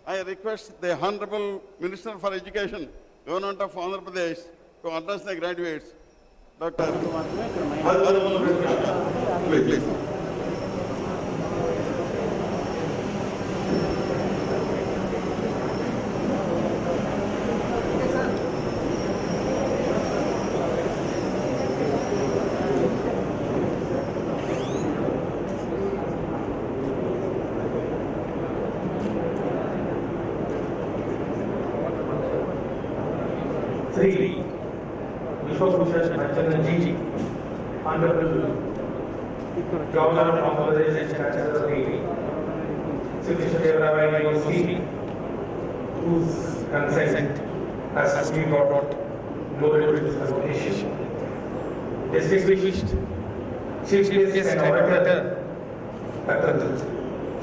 I request the Honorable Minister for Education, Government of Andhra Pradesh, to address the graduates. Dr. Please. Three, Vishwabhushan Bachchananji, Honorable Governor of Andhra Pradesh Chancellor of the Krishnadevara University, whose consent has been brought loaded with this convocation. Distinguished Chief Guest and Orator, Dr.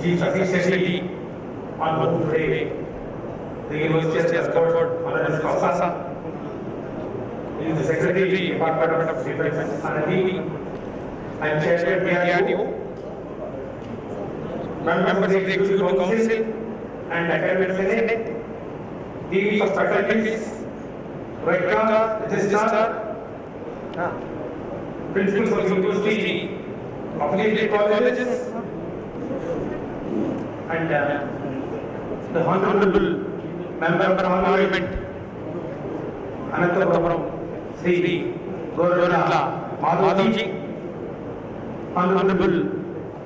G. Satish Reddy, on whom today the University has conferred Honorary Causa. He is the Secretary, Department of Defense R&D, and Chairman DRDO, members of the Executive Council and Academic Senate, Deans of Faculties, Rector, Registrar, Principals of University, affiliated colleges, and the Honorable Member of Parliament, Ananthapuram, Sri Gorantla Madhavji, Honorable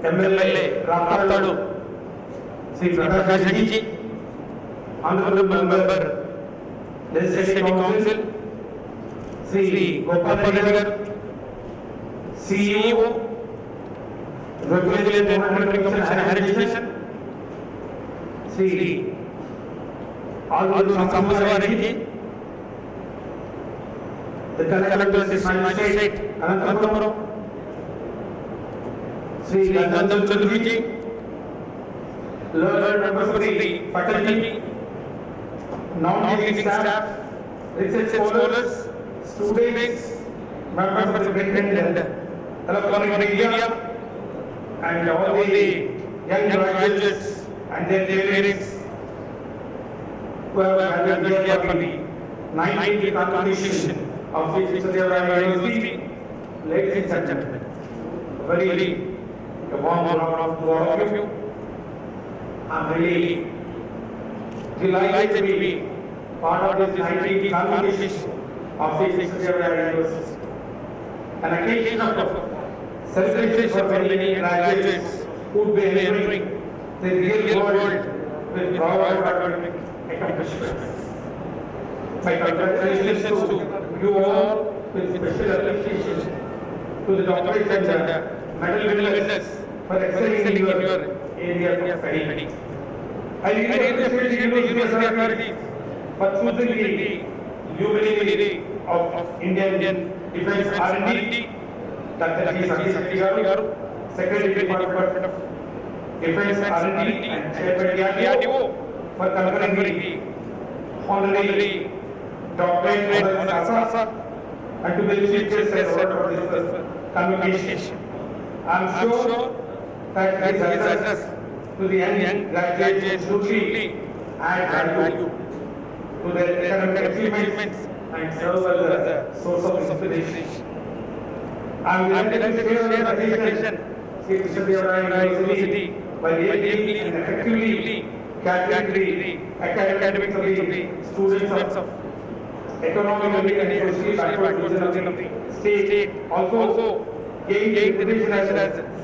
MLA Raptadu, Sri Prakash Reddy, Honorable Member Legislative Council, Sri Gopal Reddy, CEO, Regulatory and Monitoring Commission Higher Education, Sri Alvadu Sambhavariji, the Collector of the Magistrate, Ananthapuram, Sri Gandham Chandruji, learned members of the faculty, non-teaching staff, research scholars, students, members of the print and electronic media, and all the young graduates and their parents who have gathered here for the 90th convocation of Krishnadevara University. Ladies and gentlemen, a warm welcome to all of you. I am really delighted to be part of this 90th convocation of Krishnadevara University. An occasion of celebration for many graduates who would be entering the real world with broad academic accomplishments. My congratulations to you all, with special appreciation to the doctorate and medal winners for excelling in your area of study. I really appreciate the university authorities for choosing the luminary of Indian Defense R&D, Dr. G. Satish Reddy Garu, Secretary Department of Defense R&D and Chairman DRDO, for conferring the honorary doctorate honoris causa, and to the Chief Justice of this convocation. I am sure that his address to the young graduates should truly add value to their academic achievements and serve as a source of inspiration. I am delighted to share on this occasion Sri Krishnadevara University by ably and effectively catering the academics of the students of economically and socially backward region of the state, also gained reputation as a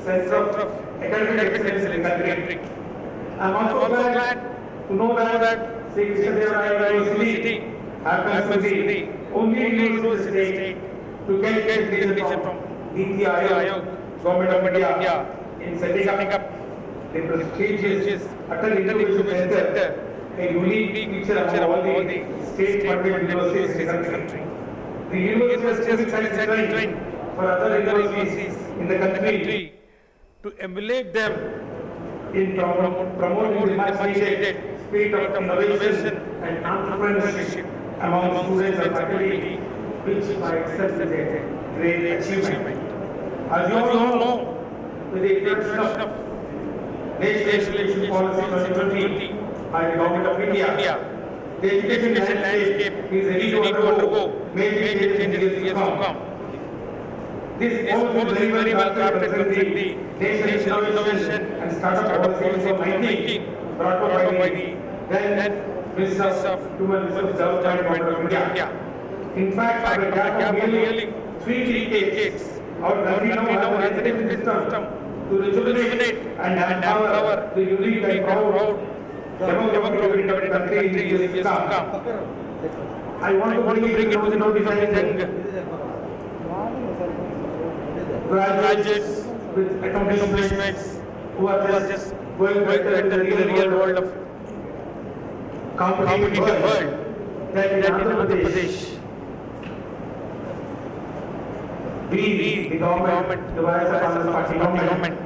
center of academic excellence in the country. I am also glad to know that Sri Krishnadevara University happens to be the only university in the state to get recognition from Niti Aayog, Government of India, in setting up the prestigious Atal Innovation Center, a unique feature among all the state-funded universities in the country. The university has been trained for other universities in the country to emulate them in promoting the much-needed spirit of innovation and entrepreneurship among students and faculty, which by itself is a great achievement. As you all know, with the introduction of National Education Policy 2020 by the Government of India. The education landscape is ready to undergo major changes in years to come. This policy is very well crafted considering the national innovation and startup policy of 19 brought about by the then Minister of Human Resource Development of India. In fact, after a gap of nearly 3 decades, our country now has an education system to rejuvenate and empower the unique and proud democratic country in the years to come. I want to bring it to the notice of the graduates with accomplishments who are just going to enter the real world of competitive world that in Andhra Pradesh we, the government, the YSR Party government,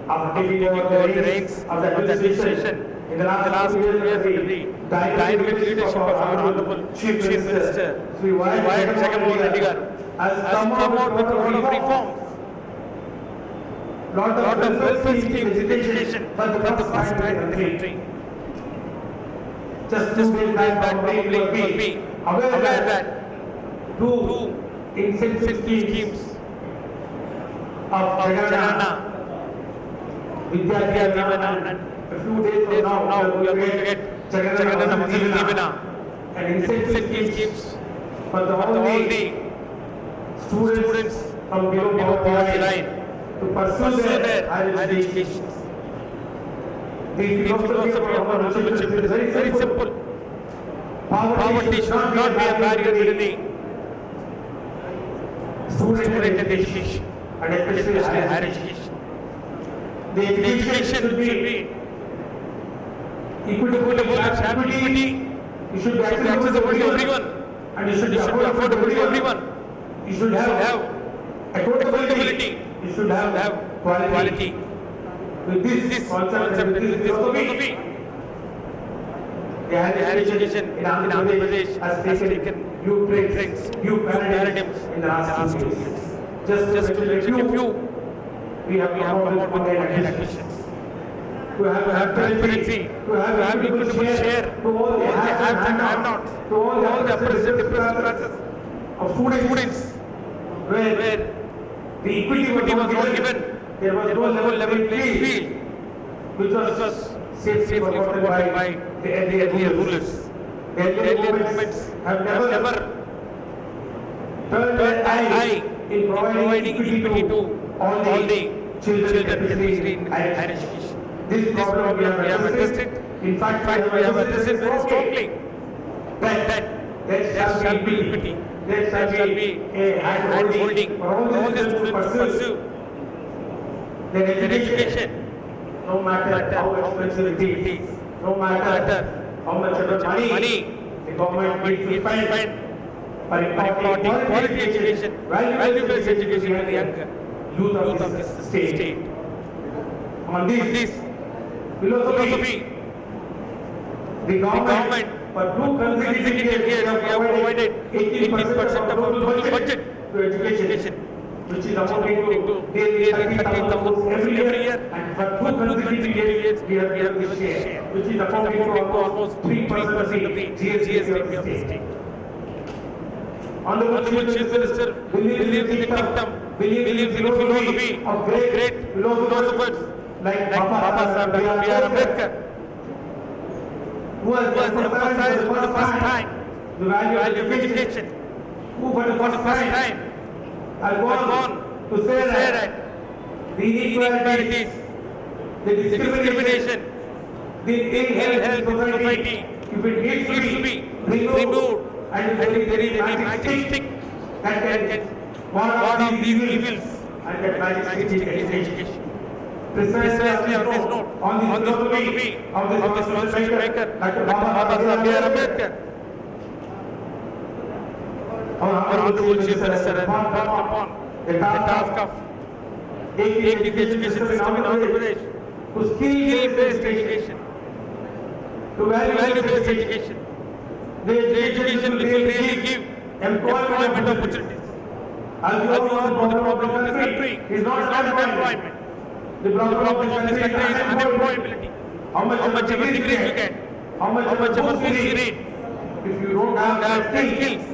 after taking over the reins of the administration in the last 2 years under the dynamic leadership of our Honorable Chief Minister, Sri Y. Jagannath Reddy garu, has come out with a lot of reforms. Lot of welfare schemes in education for the first time in the country. Just to make that probably must be aware that two incentive schemes of Jagannath, Vidya Divana, and a few days from now we are going to get Jagannath Divana, and incentive schemes for the only students from below poverty line to pursue their higher education. The philosophy of our Honorable Chief is very simple. Poverty should not be a barrier between the student and education, and especially higher education. The education should be equitable and equity. You should be accessible to everyone, and you should be affordable to everyone. You should have affordability. You should have quality. With this concept and with this philosophy, the higher education in Andhra Pradesh has taken new trends, new paradigms in the last 2 years. Just to mention a few, we have promoted online admissions, to have transparency, to have equitable share to all the haves and have-nots, to all the oppressed classes of students, where the equity was not given. There was no level playing field, which was safely forgotten by the earlier rulers. The earlier movements have never turned their eye in providing equity to all the children, especially in higher education. This problem we have addressed it. In fact, we have addressed it very strongly. That there shall be equity. There shall be a hand holding for all the students to pursue their education, no matter how expensive it is, no matter how much money the government needs to spend for imparting quality education, valuable education in the young youth of this state. On this philosophy, the government for 2 consecutive years we have provided 18% of our total budget to education, which is amounting to nearly 30,000 crores every year, and for 2 consecutive years we have given this share, which is amounting to almost 3% of the GST of the state. Honorable Chief Minister believes in the kingdom, believes in the philosophy of great philosophers like Baba Sahib B.R. Ambedkar, who has emphasized for the first time the value of education, who for the first time has gone to say that the inequalities, the discrimination, the ill health in society, if it needs to be removed, and if there is any magic stick that can ward off these evils, and that magic stick is education. Precisely on this note, on the philosophy of this constitution maker, Dr. Baba Sahib B.R. Ambedkar, our Honorable Chief Minister has embarked upon the task of taking the education system in Andhra Pradesh to skill-based education, to value-based education. The education which will really give employment opportunities. As you all know, the problem of this country is not employment. The problem of this country is unemployability. How much of a degree you get, how much ever books you read, if you don't have the skills,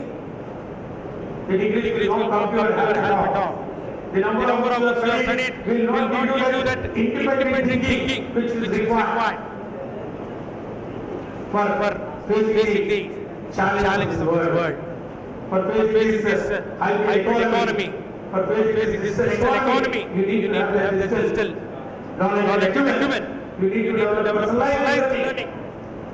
the degrees will not come to your help at all. The number of books you have studied will not give you that independent thinking which is required for facing the challenges of this world, for facing this hybrid economy, for facing this digital economy. You need to have the digital knowledge acumen. You need to develop personalized learning.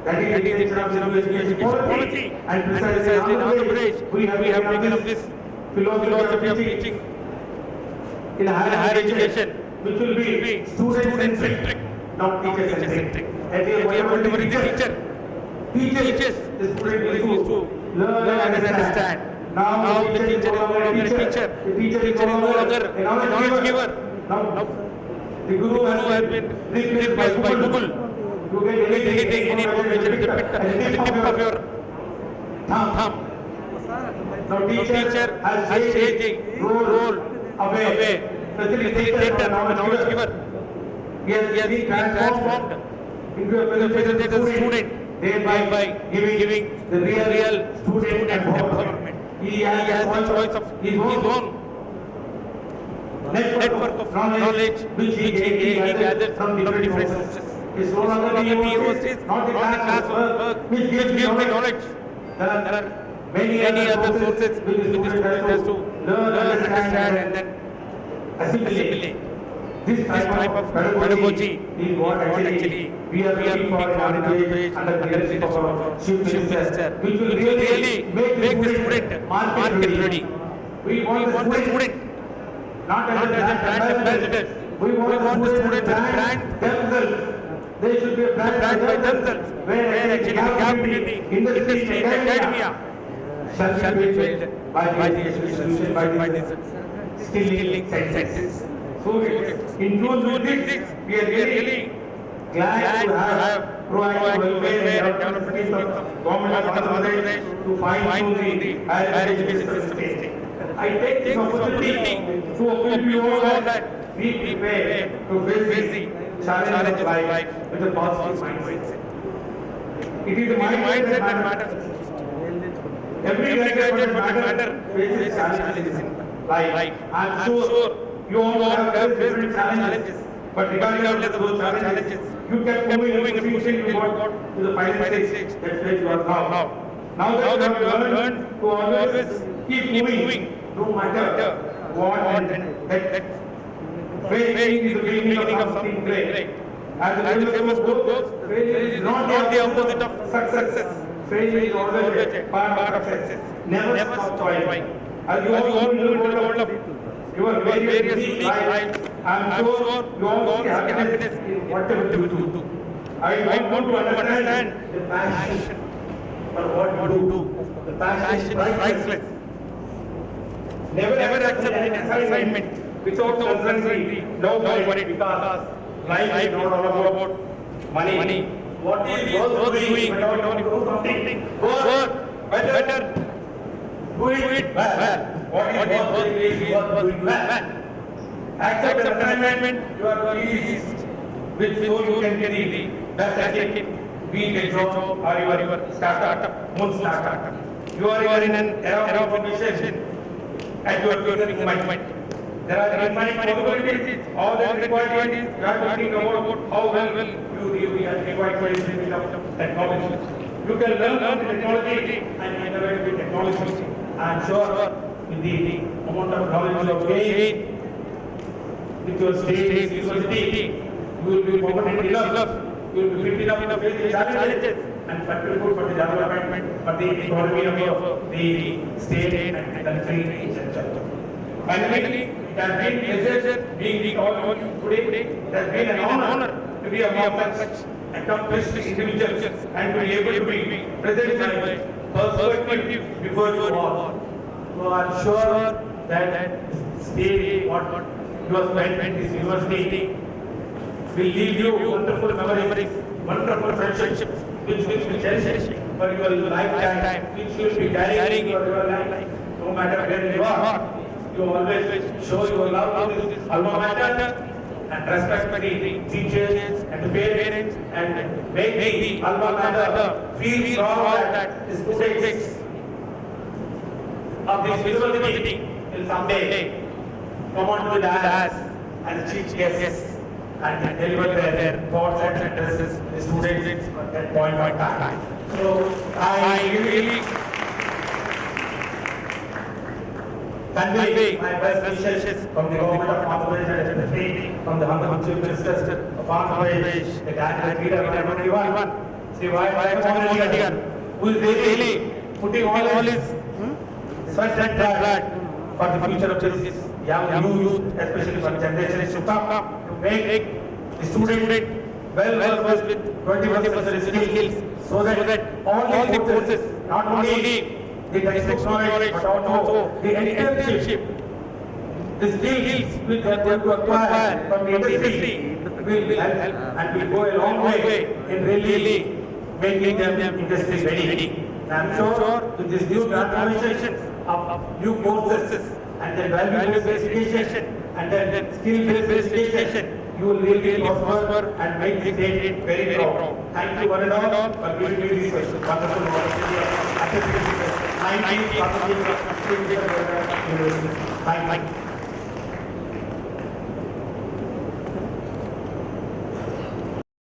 That is the intention of education policy. And precisely in Andhra Pradesh, we have taken up this philosophy of teaching in higher education, which will be student-centric, not teacher-centric. Whatever is the teacher teaches, the student needs to learn and understand. Now the teacher is no longer a teacher. The teacher is no longer a knowledge giver. Now the guru has been replaced by Google. You get anything, any information at the tip of your thumb. Now teacher has changed the role away. Facilitator, knowledge giver. He has been transformed into a facilitator student, thereby giving the real student empowerment. He has the choice of his own network of knowledge which he gathered from different sources. It's no longer the universities, not the classwork which gives the knowledge. There are many other sources which the student has to learn, understand and then assimilate. This type of pedagogy is what actually we are looking for in Andhra Pradesh under the leadership of our Chief Minister, which will really make the student market ready. We want the student not as a brand ambassador. We want the students as a brand themselves. They should be a brand by themselves, where actually the gap between the industry and academia shall be filled by the education institution, by the skilling centers. So in June 6, we are really glad to have proactive welfare and development of government of Andhra Pradesh to fine-tune the higher education system. I take this opportunity to appeal to you all that we prepare to face the challenges of life with a positive mindset. It is a mindset that matters. Every graduate for that matter faces challenges in life. I am sure you all have faced different challenges, but regardless of those challenges, you kept moving and pushing till you got to the final stage that where you are now. Now that you have learned to always keep moving, no matter what, and that failure is the beginning of something great. As the famous quote goes, failure is not the opposite of success. Failure is always a part of success. Never stop trying. As you all know the world of your various unique lives, I am sure you all see happiness in whatever you do. I want to understand the passion for what you do. The passion is priceless. Never accept an assignment without uncertainty. Don't worry, because life is not all about money. What is worth doing without something? Work better. Do it well. What is worth doing well? Accept an assignment you are pleased with, so you can get the best at it. Be it a job or your startup, own startup. You are in an era of innovation at your fingertip. There are many possibilities. All that required is you have to think about how well you are required for technology. You can learn from technology and innovate with technology. I am sure with the amount of knowledge you have gained with your state, university, you will be competent enough, you will be fit enough to face the challenges and contribute for the development for the economy of the state and country in general. Finally, it has been a pleasure being all you today. It has been an honor to be among such accomplished individuals and to be able to be present my perspective before you all. So I am sure that stay what you have spent in this university will leave you wonderful memories, wonderful friendships, which will be cherished for your lifetime, which you will be carrying for your life, no matter where you are. You always show your love to this alma mater and respect the teachers and the parents and make the alma mater feel proud that the students of this university will someday come on to the dais as chief guests and deliver their thoughts and addresses the students at that point of time. So I really convey my best wishes from the government of Andhra Pradesh and especially from the Honorable Chief Minister of Andhra Pradesh, the candidate leader of everyone, Sri Y. Jagannath Reddy garu, who is really putting all his sweat and blood for the future of this young youth, especially for generations to come, to make the student well versed with 21st century skills, so that all the courses, not only the textbook knowledge, but also the internship, the skills which they are going to acquire from the industry will help and will go a long way in really making them industry ready. And I am sure with this new transformation of new courses and then value-based education and then skill-based education, you will really prosper and make the state very proud. Thank you one and all for giving me this wonderful opportunity. Thank you. Thank you.